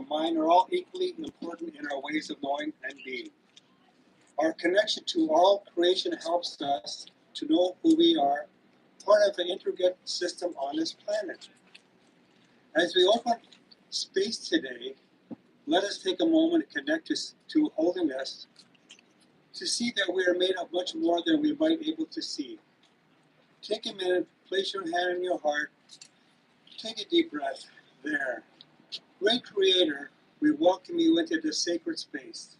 of mind are all equally important in our ways of knowing and being. Our connection to all creation helps us to know who we are, part of an intricate system on this planet. As we open space today, let us take a moment to connect to holiness, to see that we are made of much more than we might be able to see. Take a minute, place your hand on your heart, take a deep breath. There. Great Creator, we welcome you into this sacred space.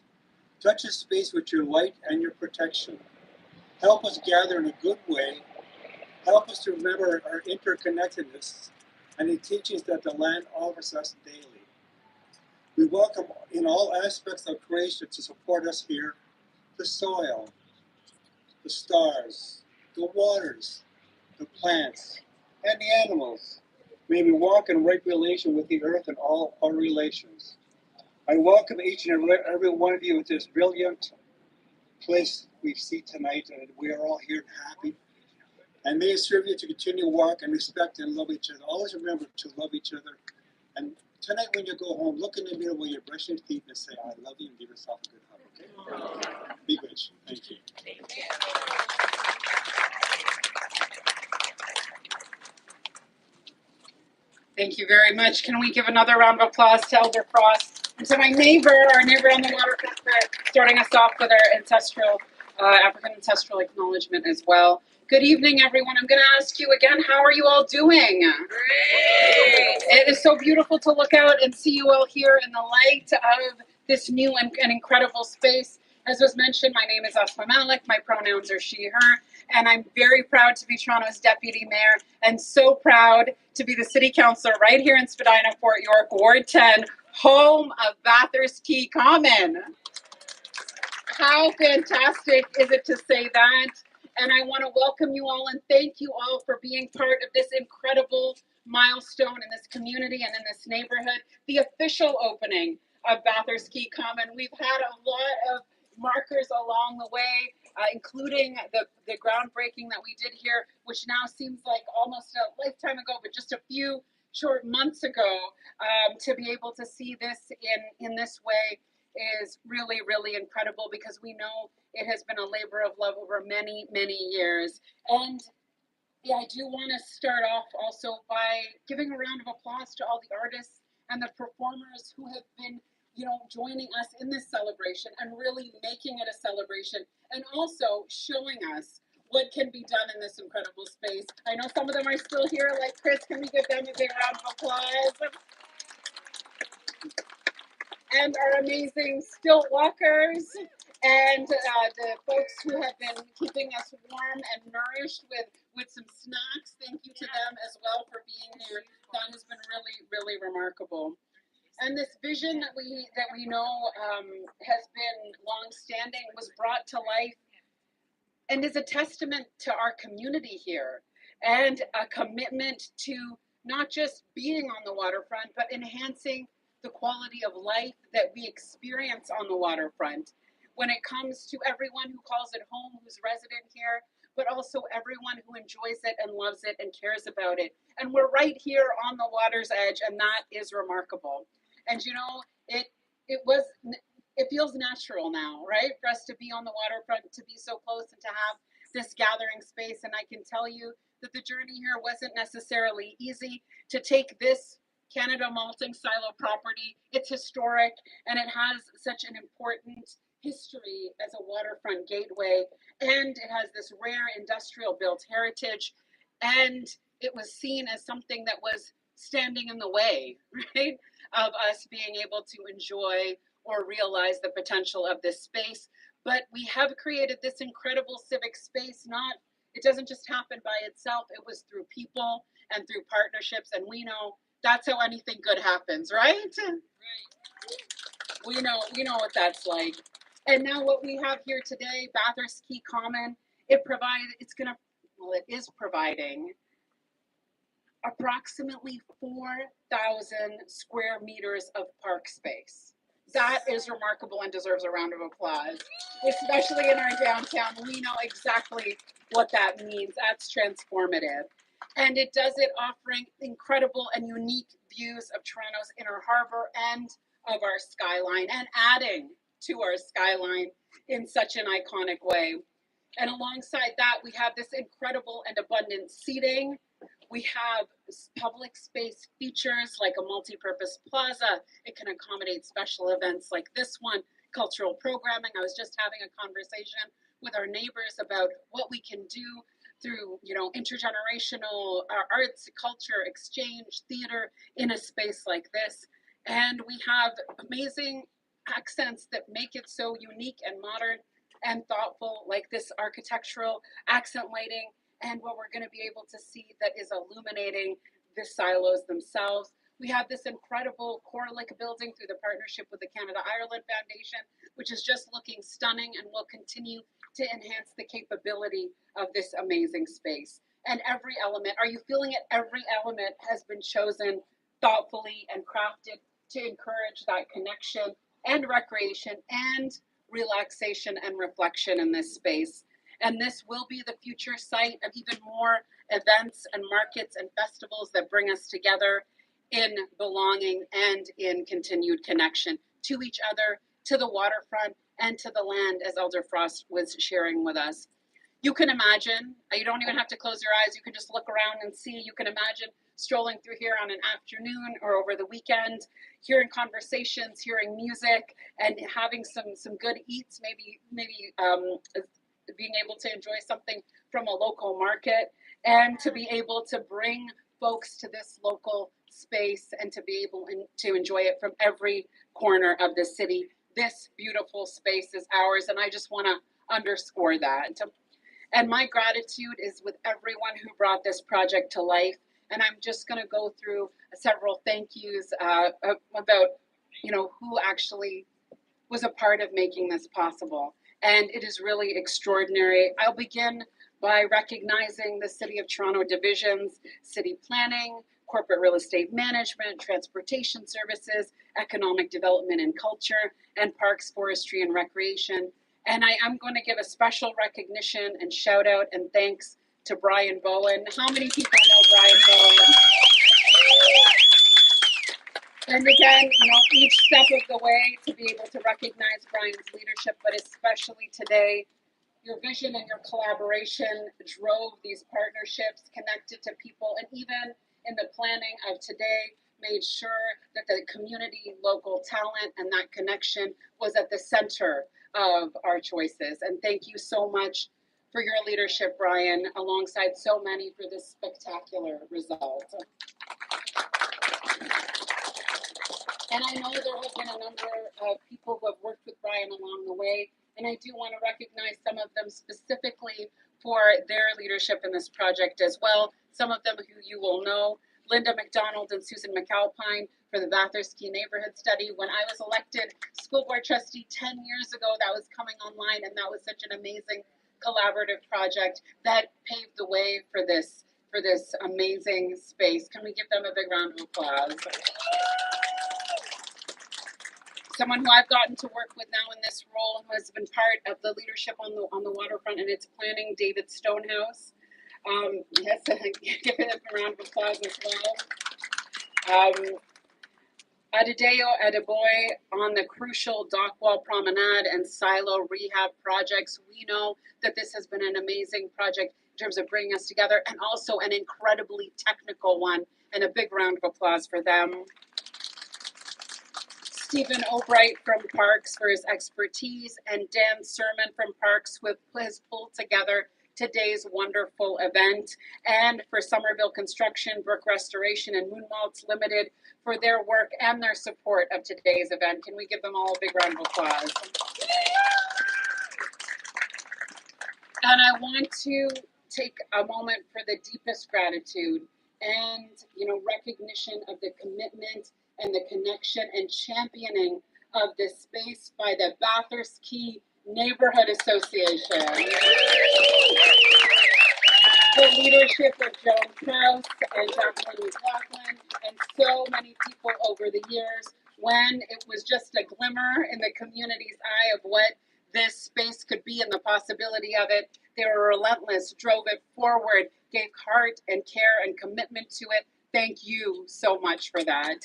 Touch this space with your light and your protection. Help us gather in a good way. Help us to remember our interconnectedness and the teachings that the land offers us daily. We welcome in all aspects of creation to support us here, the soil, the stars, the waters, the plants, and the animals. May we walk in right relation with the earth and all our relations. I welcome each and every one of you at this brilliant place we see tonight, and we are all here and happy. And may it serve you to continue to walk and respect and love each other. Always remember to love each other. And tonight when you go home, look in the mirror while you're brushing your teeth and say, I love you, and give yourself a good hug, okay? Be good. Thank you. Thank you very much. Can we give another round of applause to Elder Frost and to my neighbor, our neighbor on the waterfront, for starting us off with our ancestral, African ancestral acknowledgement as well. Good evening, everyone. I'm going to ask you again, how are you all doing? Great. It is so beautiful to look out and see you all here in the light of this new and incredible space. As was mentioned, my name is Asma Malik. My pronouns are she, her. And I'm very proud to be Toronto's Deputy Mayor and so proud to be the City Councillor right here in Spadina, Fort York, Ward 10, home of Bathurst Quay Common. How fantastic is it to say that? And I want to welcome you all and thank you all for being part of this incredible milestone in this community and in this neighborhood, the official opening of Bathurst Quay Common. We've had a lot of markers along the way, including the groundbreaking that we did here, which now seems like almost a lifetime ago, but just a few short months ago. To be able to see this in this way is really, really incredible, because we know it has been a labor of love over many, many years. And yeah, I do want to start off also by giving a round of applause to all the artists and the performers who have been, joining us in this celebration and really making it a celebration, and also showing us what can be done in this incredible space. I know some of them are still here, like Chris. Can we give them a big round of applause? And our amazing stilt walkers and the folks who have been keeping us warm and nourished with some snacks. Thank you to them as well for being here. That has been really, really remarkable. And this vision that we know has been long-standing was brought to life and is a testament to our community here, and a commitment to not just being on the waterfront, but enhancing the quality of life that we experience on the waterfront when it comes to everyone who calls it home, who's resident here, but also everyone who enjoys it and loves it and cares about it. And we're right here on the water's edge, and that is remarkable. And it feels natural now, right, for us to be on the waterfront, to be so close, and to have this gathering space. And I can tell you that the journey here wasn't necessarily easy. To take this Canada Malting Silo property, it's historic, and it has such an important history as a waterfront gateway, and it has this rare industrial built heritage, and it was seen as something that was standing in the way, right, of us being able to enjoy or realize the potential of this space. But we have created this incredible civic space. It doesn't just happen by itself. It was through people and through partnerships, and we know that's how anything good happens, right? We know what that's like. And now what we have here today, Bathurst Quay Common, it is providing approximately 4,000 square meters of park space. That is remarkable and deserves a round of applause, especially in our downtown. We know exactly what that means. That's transformative. And it does it offering incredible and unique views of Toronto's inner harbor and of our skyline and adding to our skyline in such an iconic way. And alongside that, we have this incredible and abundant seating. We have public space features like a multi-purpose plaza. It can accommodate special events like this one, cultural programming. I was just having a conversation with our neighbors about what we can do through, intergenerational arts, culture, exchange, theater in a space like this. And we have amazing accents that make it so unique and modern and thoughtful, like this architectural accent lighting, and what we're going to be able to see that is illuminating the silos themselves. We have this incredible Corlick building through the partnership with the Canada Ireland Foundation, which is just looking stunning and will continue to enhance the capability of this amazing space. And every element, are you feeling it? Every element has been chosen thoughtfully and crafted to encourage that connection and recreation and relaxation and reflection in this space. And this will be the future site of even more events and markets and festivals that bring us together in belonging and in continued connection to each other, to the waterfront, and to the land, as Elder Frost was sharing with us. You can imagine, you don't even have to close your eyes, you can just look around and see. You can imagine strolling through here on an afternoon or over the weekend, hearing conversations, hearing music, and having some good eats, maybe being able to enjoy something from a local market, and to be able to bring folks to this local space and to be able to enjoy it from every corner of the city. This beautiful space is ours, and I just want to underscore that. And my gratitude is with everyone who brought this project to life. And I'm just going to go through several thank yous about, who actually was a part of making this possible. And it is really extraordinary. I'll begin by recognizing the City of Toronto divisions, city planning, corporate real estate management, transportation services, economic development and culture, and parks, forestry, and recreation. And I am going to give a special recognition and shout out and thanks to Brian Bowen. How many people know Brian Bowen? And again, each step of the way to be able to recognize Brian's leadership, but especially today, your vision and your collaboration drove these partnerships, connected to people, and even in the planning of today, made sure that the community, local talent, and that connection was at the center of our choices. And thank you so much for your leadership, Brian, alongside so many for this spectacular result. And I know there have been a number of people who have worked with Brian along the way, and I do want to recognize some of them specifically for their leadership in this project as well. Some of them who you will know, Linda McDonald and Susan McAlpine for the Bathurst Quay neighborhood study. When I was elected school board trustee 10 years ago, that was coming online, and that was such an amazing collaborative project that paved the way for this amazing space. Can we give them a big round of applause? Someone who I've gotten to work with now in this role, who has been part of the leadership on the waterfront and its planning, David Stonehouse. Yes, give him a round of applause as well. Adedeo Adeboy on the crucial Dockwall Promenade and silo rehab projects. We know that this has been an amazing project in terms of bringing us together, and also an incredibly technical one, and a big round of applause for them. Stephen Albright from Parks for his expertise, and Dan Sermon from Parks who has pulled together today's wonderful event, and for Somerville Construction, Brook Restoration, and Moonmalts Limited for their work and their support of today's event. Can we give them all a big round of applause? And I want to take a moment for the deepest gratitude and recognition of the commitment and the connection and championing of this space by the Bathurst Quay Neighborhood Association. The leadership of Joan Krause and Jacqueline McLaughlin, and so many people over the years, when it was just a glimmer in the community's eye of what this space could be and the possibility of it. They were relentless, drove it forward, gave heart and care and commitment to it. Thank you so much for that.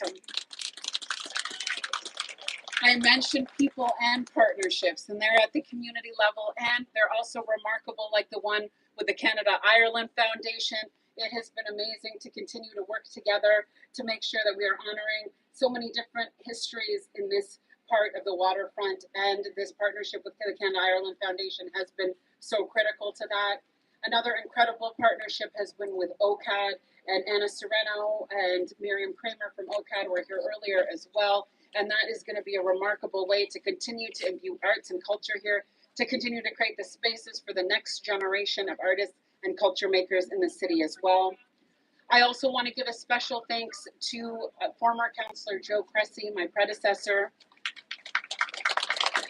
I mentioned people and partnerships, and they're at the community level, and they're also remarkable, like the one with the Canada-Ireland Foundation. It has been amazing to continue to work together to make sure that we are honoring so many different histories in this part of the waterfront, and this partnership with the Canada-Ireland Foundation has been so critical to that. Another incredible partnership has been with OCAD, and Anna Sereno and Miriam Kramer from OCAD were here earlier as well. And that is going to be a remarkable way to continue to imbue arts and culture here, to continue to create the spaces for the next generation of artists and culture makers in the city as well. I also want to give a special thanks to former councillor Joe Cressy, my predecessor.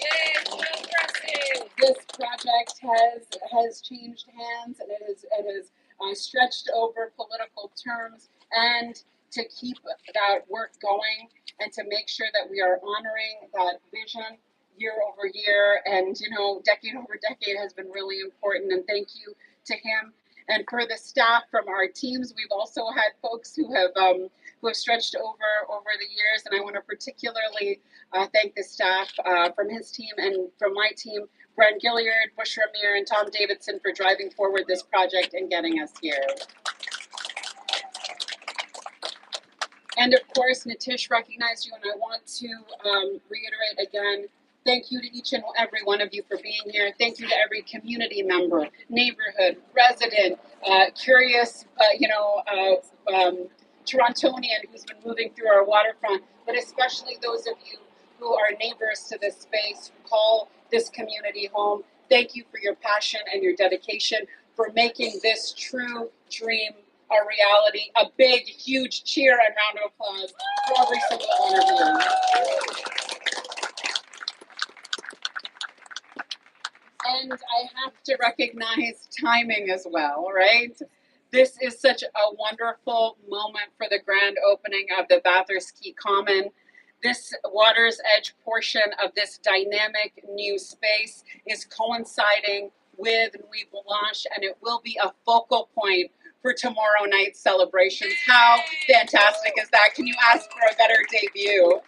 Yay, Joe Cressy! This project has changed hands, and it is stretched over political terms, and to keep that work going and to make sure that we are honoring that vision year over year and decade over decade has been really important, and thank you to him. And for the staff from our teams, we've also had folks who have stretched over the years, and I want to particularly thank the staff from his team and from my team, Brent Gilliard, Bush Ramir, and Tom Davidson for driving forward this project and getting us here. And of course, Nitish recognized you, and I want to reiterate again, thank you to each and every one of you for being here. Thank you to every community member, neighborhood, resident, curious, Torontonian who's been moving through our waterfront, but especially those of you who are neighbors to this space, who call this community home. Thank you for your passion and your dedication for making this true dream a reality. A big, huge cheer and round of applause for every single one of you. And I have to recognize timing as well, right? This is such a wonderful moment for the grand opening of the Bathurst Quay Common. This Water's Edge portion of this dynamic new space is coinciding with Nuit Blanche, and it will be a focal point for tomorrow night's celebrations. How fantastic is that? Can you ask for a better debut?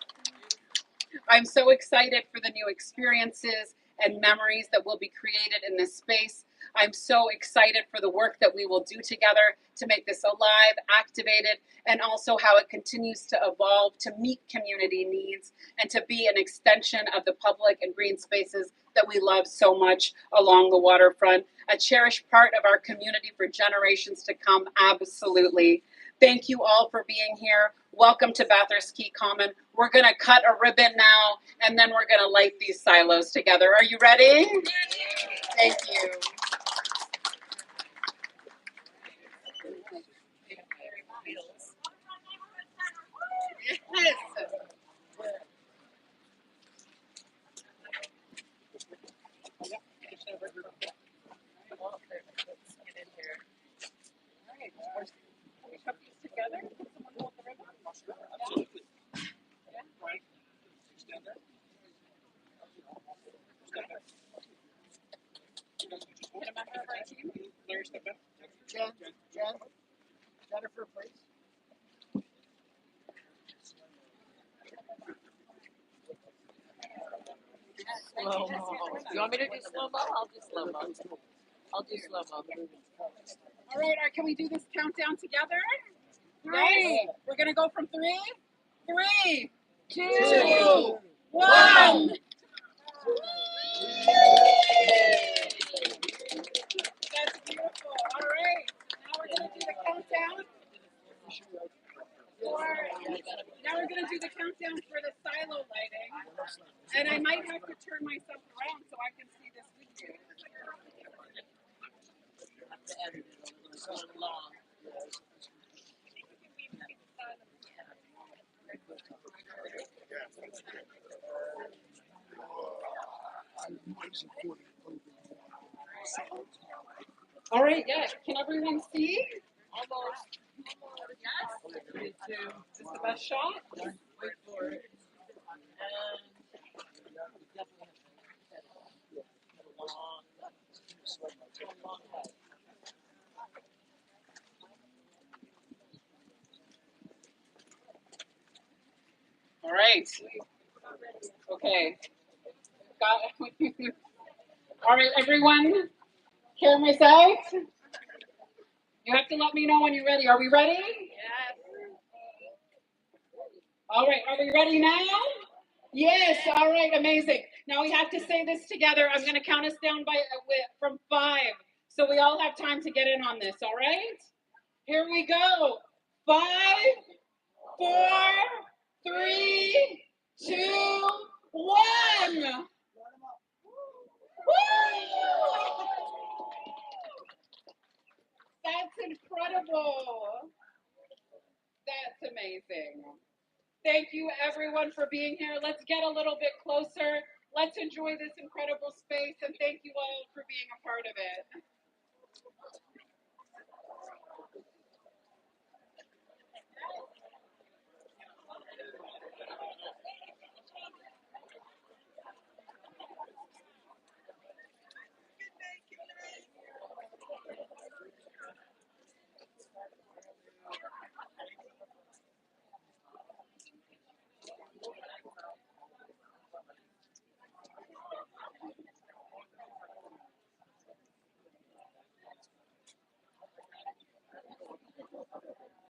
I'm so excited for the new experiences and memories that will be created in this space. I'm so excited for the work that we will do together to make this alive, activated, and also how it continues to evolve to meet community needs and to be an extension of the public and green spaces that we love so much along the waterfront. A cherished part of our community for generations to come, absolutely. Thank you all for being here. Welcome to Bathurst Quay Common. We're gonna cut a ribbon now, and then we're gonna light these silos together. Are you ready? Thank you. Yes. Jennifer, please. Slow-mo. You want me to do slow-mo? I'll do slow-mo. I'll do slow-mo. All right, can we do this countdown together? Right. We're gonna go from 3, 3, 2, 1. That's beautiful. All right. Now we're gonna do the countdown. Now we're gonna do the countdown for the silo lighting, and I might have to turn myself around so I can see this video. So long. All right, yeah. Can everyone see? Almost. Yes. 3, 2. Is this the best shot? Wait for it. All right. Okay. Got all right, everyone. Cameras out. You have to let me know when you're ready. Are we ready? Yes. All right. Are we ready now? Yes. All right. Amazing. Now we have to say this together. I'm going to count us down from 5, so we all have time to get in on this. All right. Here we go. 5, 4, 3, 2, 1. Woo! That's incredible. That's amazing. Thank you everyone for being here. Let's get a little bit closer. Let's enjoy this incredible space and thank you all for being a part of it.